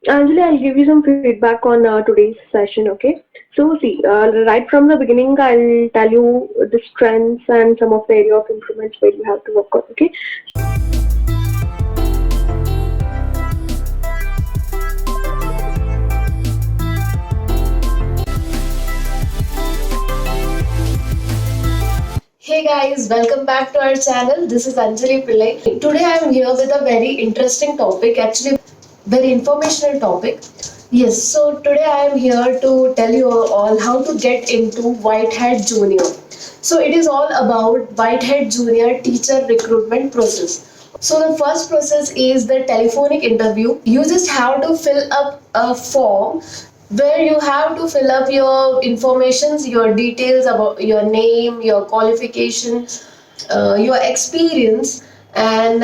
Anjali, I'll give you some feedback on today's session, okay? So, see, right from the beginning, I'll tell you the strengths and some of the area of improvements where you have to work on, okay? Hey guys, welcome back to our channel. This is Anjali Pillai. Today I am here with a very interesting topic, actually very informational topic. Yes, so today I am here to tell you all how to get into Whitehead Junior. So it is all about Whitehead Junior teacher recruitment process. So the first process is the telephonic interview. You just have to fill up a form where you have to fill up your informations, your details about your name, your qualification, your experience, and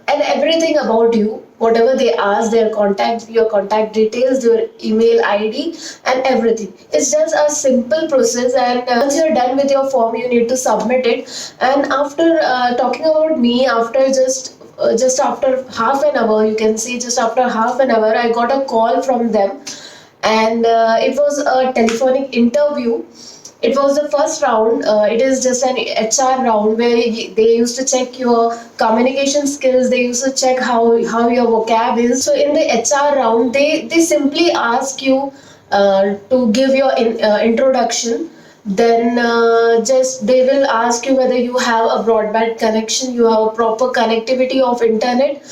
everything about you. Whatever they ask, their contact, your contact details, your email ID, and everything. It's just a simple process, and once you're done with your form, you need to submit it. And after talking about me, after just after half an hour, you can see just after half an hour, I got a call from them, and it was a telephonic interview. It was the first round. It is just an HR round where they used to check your communication skills. They used to check how your vocab is. So in the HR round, they simply ask you to give your introduction. Then just they will ask you whether you have a broadband connection, you have a proper connectivity of internet.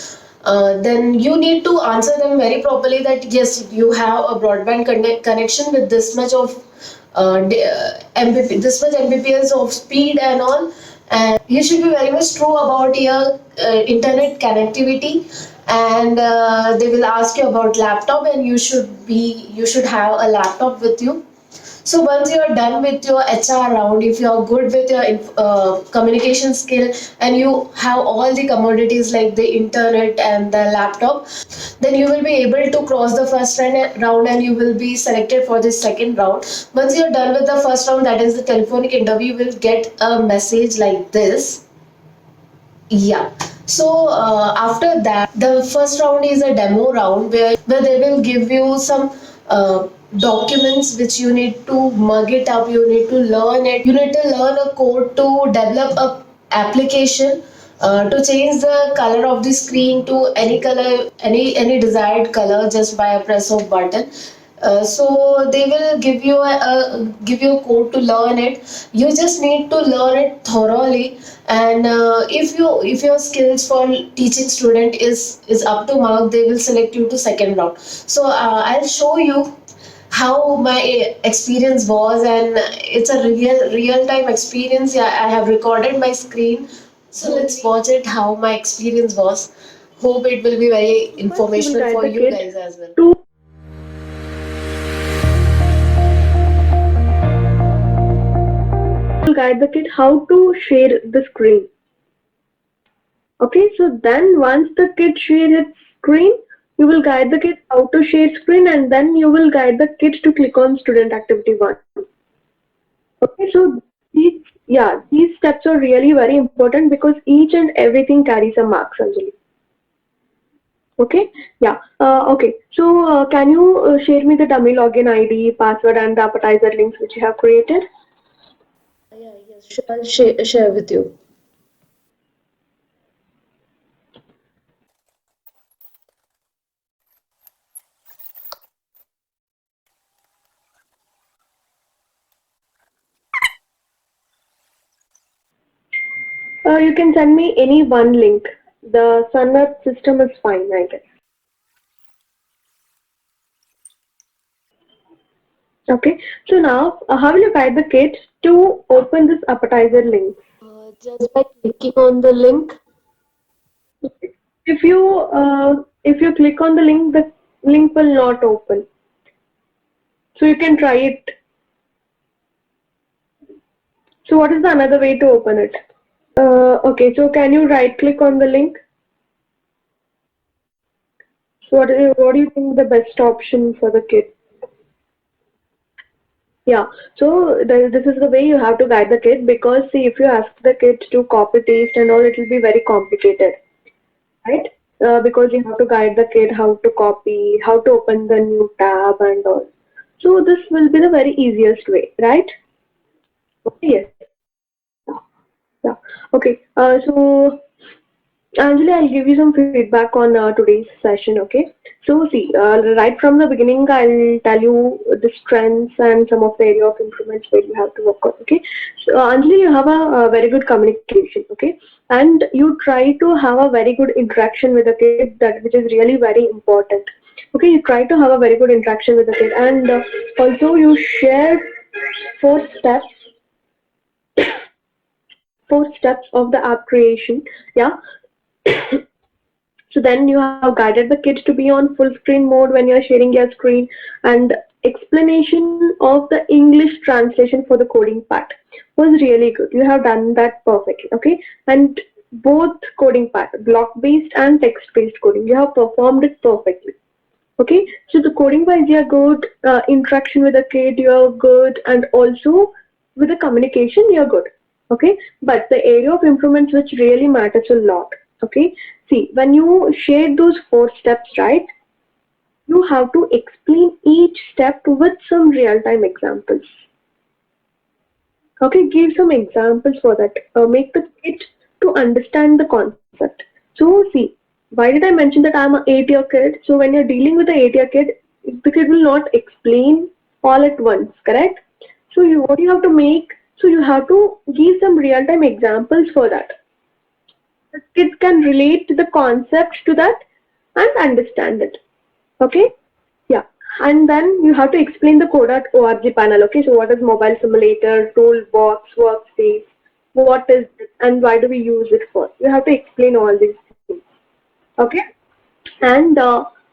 Then you need to answer them very properly that yes, you have a broadband connection with this much of this much Mbps of speed and all. And you should be very much true about your internet connectivity. And they will ask you about laptop, and you should have a laptop with you. So once you are done with your HR round, if you are good with your communication skill and you have all the commodities like the internet and the laptop, then you will be able to cross the first round and you will be selected for the second round. Once you're done with the first round, that is the telephonic interview, you will get a message like this. Yeah. So after that, the first round is a demo round where they will give you some documents which you need to mug it up. You need to learn it. You need to learn a code to develop a application to change the color of the screen to any color, any desired color just by a press of button. So they will give you a code to learn it. You just need to learn it thoroughly, and if your skills for teaching student is up to mark, they will select you to second round. So I'll show you how my experience was, and it's a real time experience. Yeah, I have recorded my screen, so let's watch it how my experience was. Hope it will be very First, you will informational guide for the you kid guys as well. to guide the kid how to share the screen. Okay, so then once the kid shares its screen, you will guide the kid how to share screen, and then you will guide the kid to click on student activity one. Okay, so these steps are really very important because each and everything carries a marks, Anjali. Okay, yeah. Okay, so can you share me the dummy login ID, password, and the appetizer links which you have created? Yeah, yes, sure. I'll share with you. You can send me any one link. The Sunweb system is fine, I guess. Okay, so now how will you guide the kids to open this appetizer link? Just by clicking on the link. If you click on the link, the link will not open. So you can try it. So what is the another way to open it? Okay, so can you right click on the link? So what do you think the best option for the kid? Yeah, so this is the way you have to guide the kid because see if you ask the kid to copy paste and all, it will be very complicated, right? because you have to guide the kid how to copy, how to open the new tab and all. So this will be the very easiest way, right? Okay, yes. Yeah. Okay. Anjali, I'll give you some feedback on today's session, okay? So, see, right from the beginning, I'll tell you the strengths and some of the area of improvements where you have to work on, okay? So, Anjali, you have a very good communication, okay? And you try to have a very good interaction with the kid, that which is really very important. Okay, you try to have a very good interaction with the kid, and also you share four steps, four steps of the app creation, yeah. So then you have guided the kids to be on full screen mode when you're sharing your screen, and explanation of the English translation for the coding part was really good. You have done that perfectly, okay? And both coding part, block based and text based coding, you have performed it perfectly. Okay, so the coding wise, you're good, interaction with the kid, you're good, and also with the communication, you're good. Okay, but the area of improvements which really matters a lot. Okay, see, when you share those four steps, right, you have to explain each step with some real time examples. Okay, give some examples for that. Make the kid to understand the concept. So, see, why did I mention that I'm an 8-year kid? So, when you're dealing with an 8-year kid, the kid will not explain all at once, correct? So, what you have to make, so you have to give some real time examples for that. The kid can relate the concept to that and understand it. Okay? Yeah. And then you have to explain the Code.org panel. Okay, so what is mobile simulator, toolbox, workspace, what is it, and why do we use it for? You have to explain all these things. Okay, and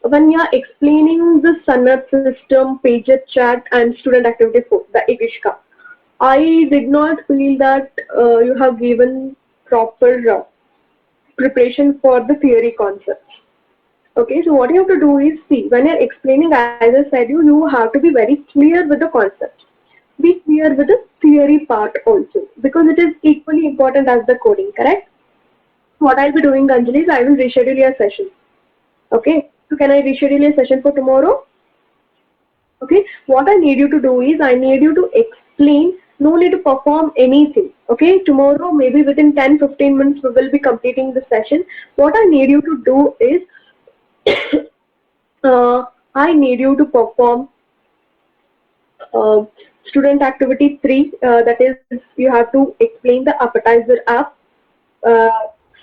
when you are explaining the Sanat system, pager chat, and student activity for the Igishka, I did not feel that you have given proper preparation for the theory concepts. Okay, so what you have to do is, see, when you're explaining, as I said, you have to be very clear with the concept. Be clear with the theory part also, because it is equally important as the coding, correct? What I'll be doing, Anjali, is I will reschedule your session. Okay, so can I reschedule your session for tomorrow? Okay, what I need you to do is, I need you to explain, no need to perform anything. Okay, tomorrow, maybe within 10-15 minutes, we will be completing the session. What I need you to do is, I need you to perform uh, student activity 3, that is, you have to explain the appetizer app, uh,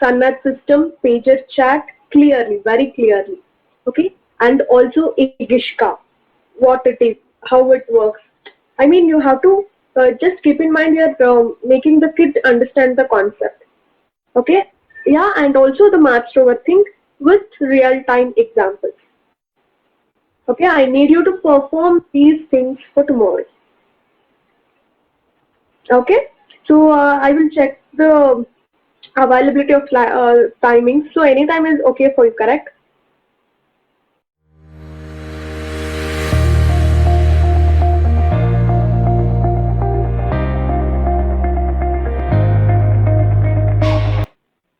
Sunmat system, pager chat clearly, very clearly. Okay, and also Igishka, what it is, how it works. I mean, you have to just keep in mind you're making the kid understand the concept. Okay, yeah, and also the maths rover thing with real time examples. Okay, I need you to perform these things for tomorrow. Okay, so I will check the availability of timings. So any time is okay for you, correct?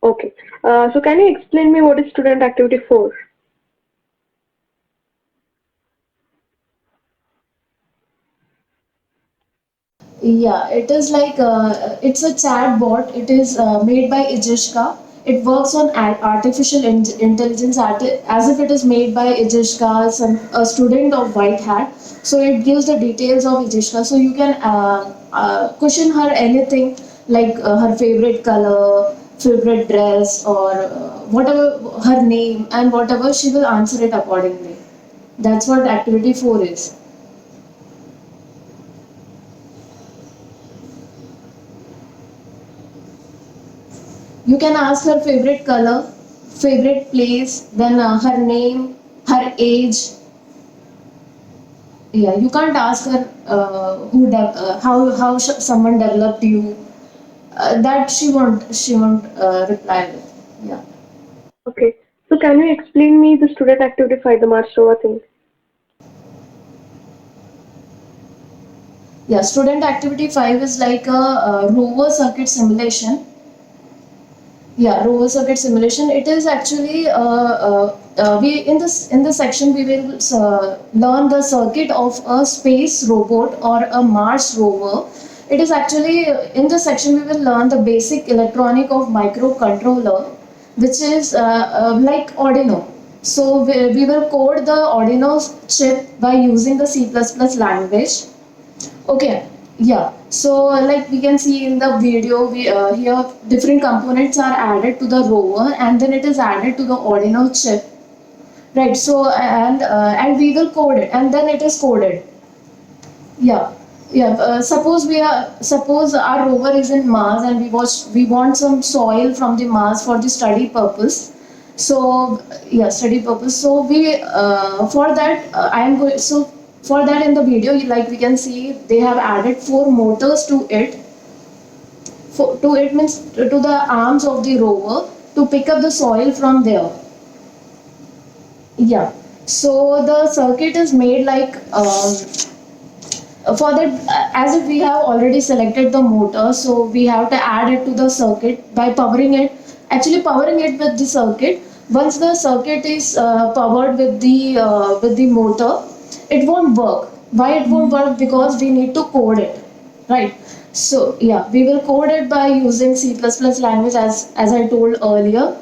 Okay. So can you explain me what is student activity 4? Yeah, it is like it's a chat bot. It is made by Ijishka. It works on artificial intelligence as if it is made by Ijishka, a student of White Hat. So it gives the details of Ijishka. So you can question her anything like her favorite color, favorite dress, or whatever her name, and whatever she will answer it accordingly. That's what activity 4 is. You can ask her favorite color, favorite place, then her name, her age. Yeah, you can't ask her how someone developed you. That she won't reply with. Yeah. Okay. So can you explain me the student activity 5, the Marshova thing? Yeah, student activity 5 is like a rover circuit simulation. Yeah, rover circuit simulation. It is actually we in this section we will learn the circuit of a space robot or a Mars rover. It is actually in this section we will learn the basic electronic of microcontroller, which is like Arduino. So we will code the Arduino chip by using the C++ language. Okay, yeah. So like we can see in the video, we here different components are added to the rover, and then it is added to the Arduino chip, right? So and we will code it, and then it is coded. Yeah, yeah. Suppose our rover is in Mars, and we want some soil from the Mars for the study purpose. So yeah, study purpose. So we for that I am going. So for that in the video, like we can see, they have added four motors to it. To it means to the arms of the rover to pick up the soil from there. Yeah. So the circuit is made like. For that, as if we have already selected the motor, so we have to add it to the circuit by powering it, actually powering it with the circuit. Once the circuit is powered with the motor, it won't work. Why it won't work? Because we need to code it, right? So yeah, we will code it by using C++ language, as I told earlier.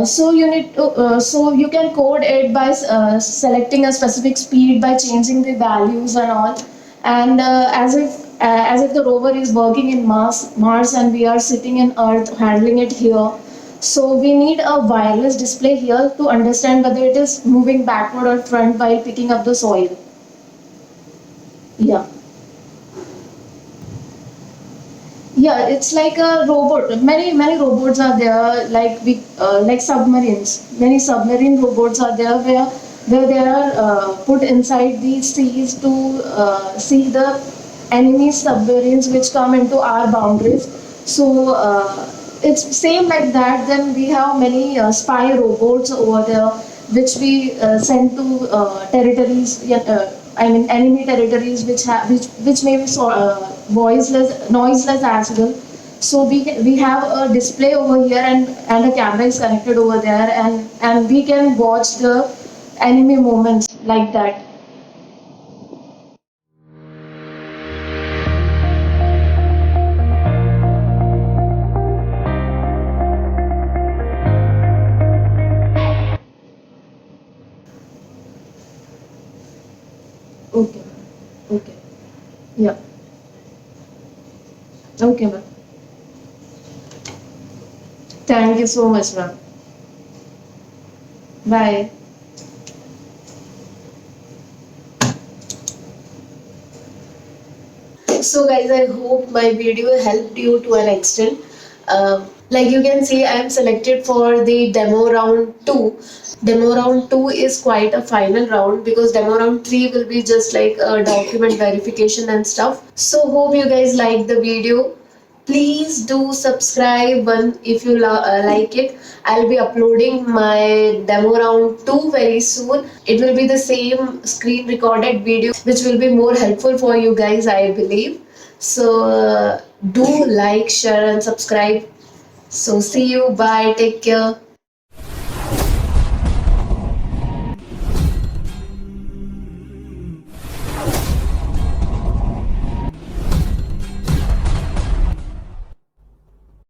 So you need to, so you can code it by selecting a specific speed by changing the values and all, and as if the rover is working in Mars and we are sitting in Earth handling it here. So we need a wireless display here to understand whether it is moving backward or front while picking up the soil. Yeah. Yeah, it's like a robot. Many robots are there, like submarines. Many submarine robots are there where they are put inside these seas to see the enemy submarines which come into our boundaries. So it's same like that. Then we have many spy robots over there which we send to territories. Yeah, I mean enemy territories which may be voiceless, noiseless as well. So we have a display over here, and a camera is connected over there, and we can watch the enemy movements like that. Okay. Okay. Yeah. Okay, ma'am. Thank you so much, ma'am. Bye. So guys, I hope my video helped you to an extent. Like you can see, I am selected for the demo round 2. Demo round 2 is quite a final round because demo round 3 will be just like a document verification and stuff. So hope you guys like the video. Please do subscribe one if you like it. I'll be uploading my demo round 2 very soon. It will be the same screen recorded video which will be more helpful for you guys, I believe. So do like, share and subscribe. So see you. Bye. Take care.